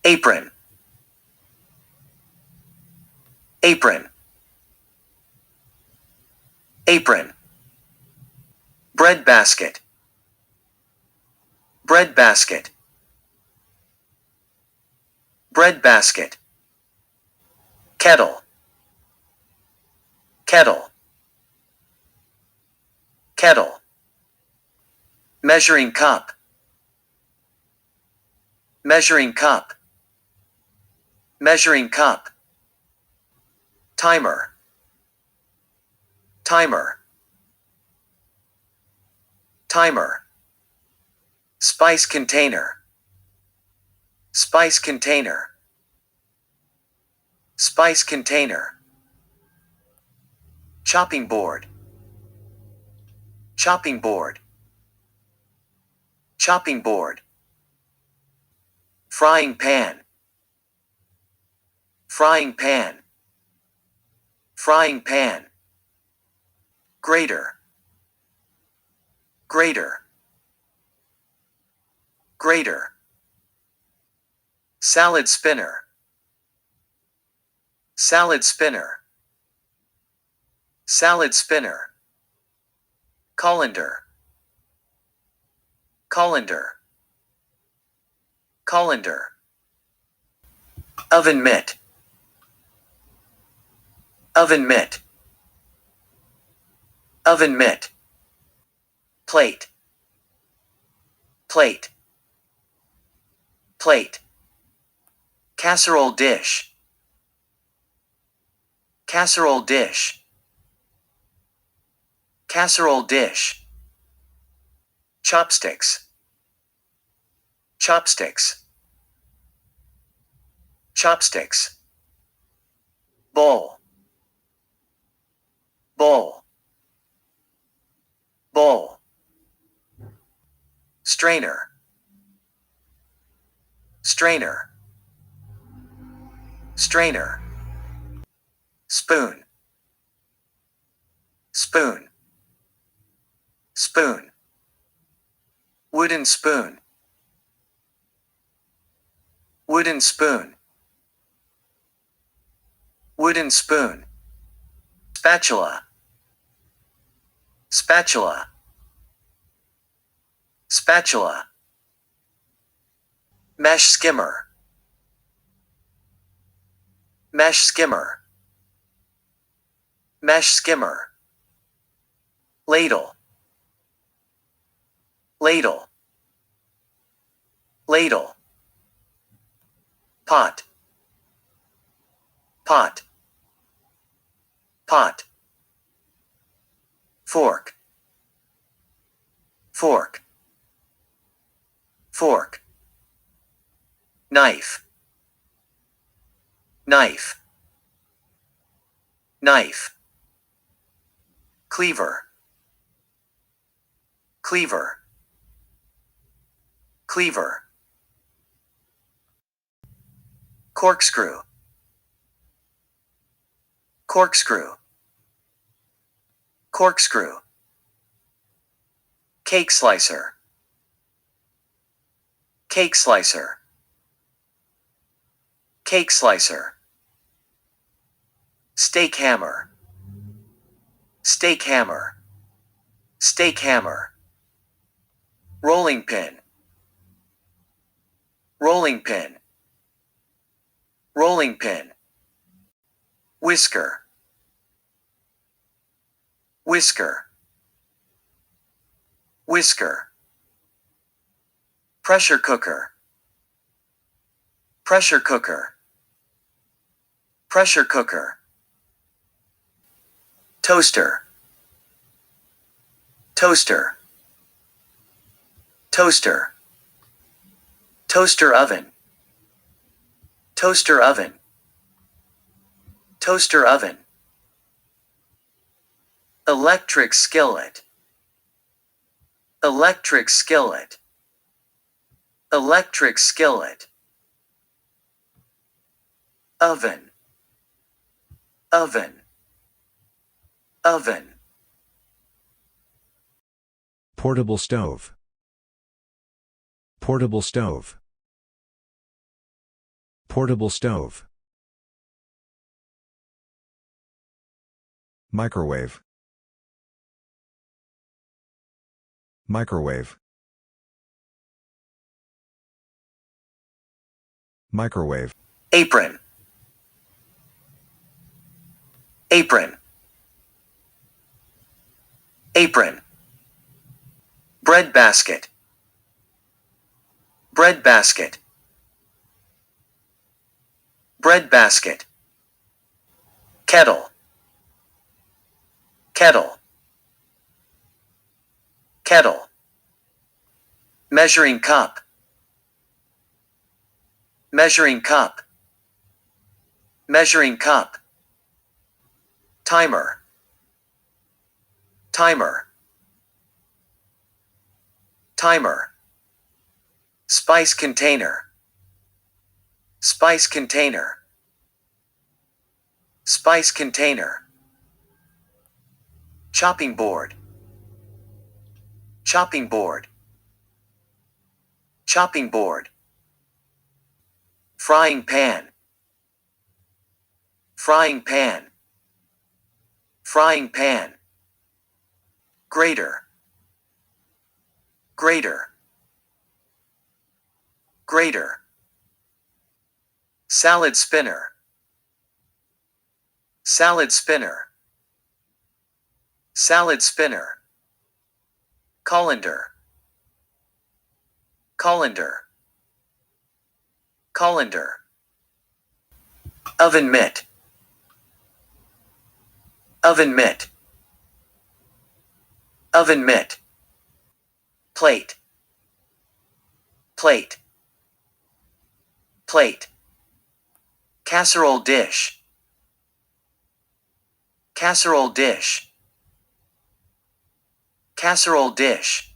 apron, apron, apron, bread basket, bread basket, bread basket, kettle, kettle, kettle, measuring cup, measuring cup, measuring cup, timer, timer, timer, spice container, spice container, spice container, chopping board, chopping board, chopping board, frying pan, frying pan, frying pan, grater, grater, grater, salad spinner, salad spinner, salad spinner, colander, colander, colander, oven mitt, oven mitt, oven mitt, plate, plate, plate, casserole dish, casserole dish, casserole dish, chopsticks, chopsticks, chopsticks, bowl, bowl, bowl, strainer, strainer, strainer, spoon, spoon, spoon, wooden spoon, wooden spoon, wooden spoon, spatula, spatula, spatula, mesh skimmer, mesh skimmer, mesh skimmer, ladle, ladle, ladle, pot, pot, pot, fork, fork, fork, knife, knife, knife, cleaver, cleaver, cleaver, corkscrew, corkscrew, corkscrew, cake slicer, cake slicer, cake slicer, steak hammer, steak hammer, steak hammer, rolling pin, rolling pin, rolling pin, whisker, whisker, whisker, pressure cooker, pressure cooker, pressure cooker, toaster, toaster, toaster, toaster oven, toaster oven, toaster oven, electric skillet, electric skillet, electric skillet, oven, oven, oven, portable stove, portable stove, Portable stove. Microwave. Microwave. Microwave. Apron. Apron. Apron. Bread basket. Bread basket. Bread basket. Kettle. Kettle. Kettle. Measuring cup. Measuring cup. Measuring cup. Timer. Timer. Timer. Spice container. Spice container. Spice container. Chopping board. Chopping board. Chopping board. Frying pan. Frying pan. Frying pan. Grater. Grater. Grater. Salad spinner. Salad spinner. Salad spinner. Colander. Colander. Colander. Oven mitt. Oven mitt. Oven mitt. Plate. Plate. Plate. Casserole dish. Casserole dish. Casserole dish.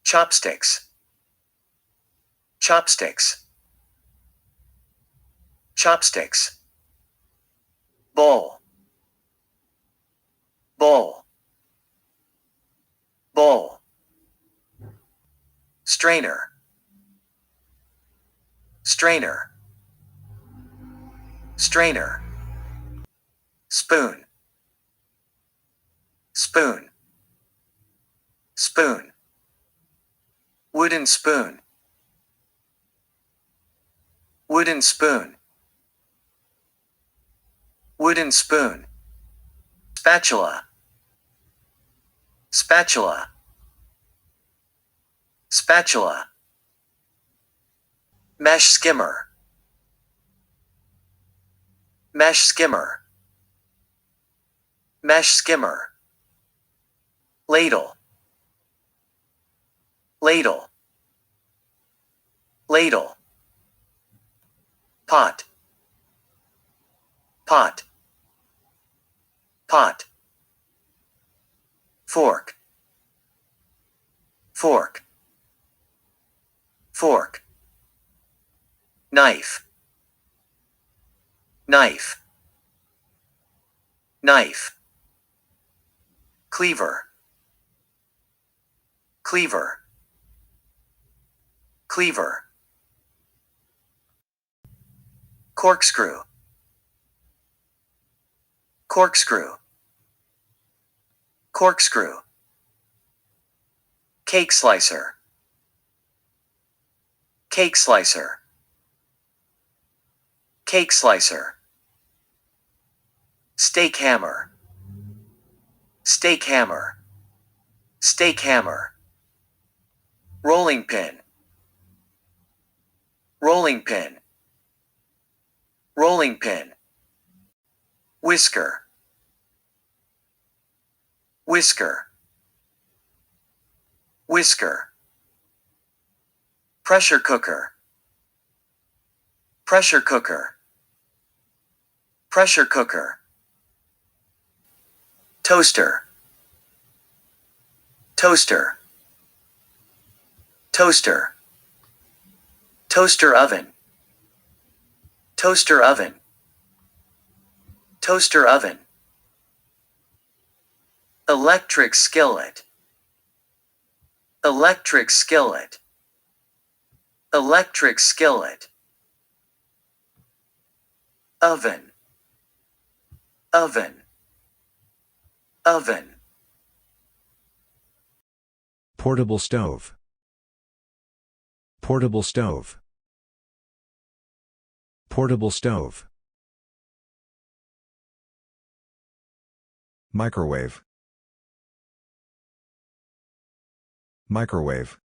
Chopsticks. Chopsticks. Chopsticks. Bowl. Bowl. Bowl. Strainer. Strainer. Strainer. Spoon. Spoon. Spoon. Wooden spoon. Wooden spoon. Wooden spoon. Spatula. Spatula. Spatula. Mesh skimmer. Mesh skimmer. Mesh skimmer. Ladle. Ladle. Ladle. Pot. Pot. Pot. Fork. Fork. Fork. Knife. Knife. Knife. Cleaver. Cleaver. Cleaver. Corkscrew. Corkscrew. Corkscrew. Cake slicer. Cake slicer. Cake slicer. Steak hammer. Steak hammer. Steak hammer. Rolling pin. Rolling pin. Rolling pin. Whisker. Whisker. Whisker. Pressure cooker. Pressure cooker. Pressure cooker. Toaster. Toaster. Toaster. Toaster oven. Toaster oven. Toaster oven. Electric skillet. Electric skillet. Electric skillet. oven, oven, oven, Portable stove. Portable stove. Portable stove. Microwave. Microwave.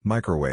Microwave.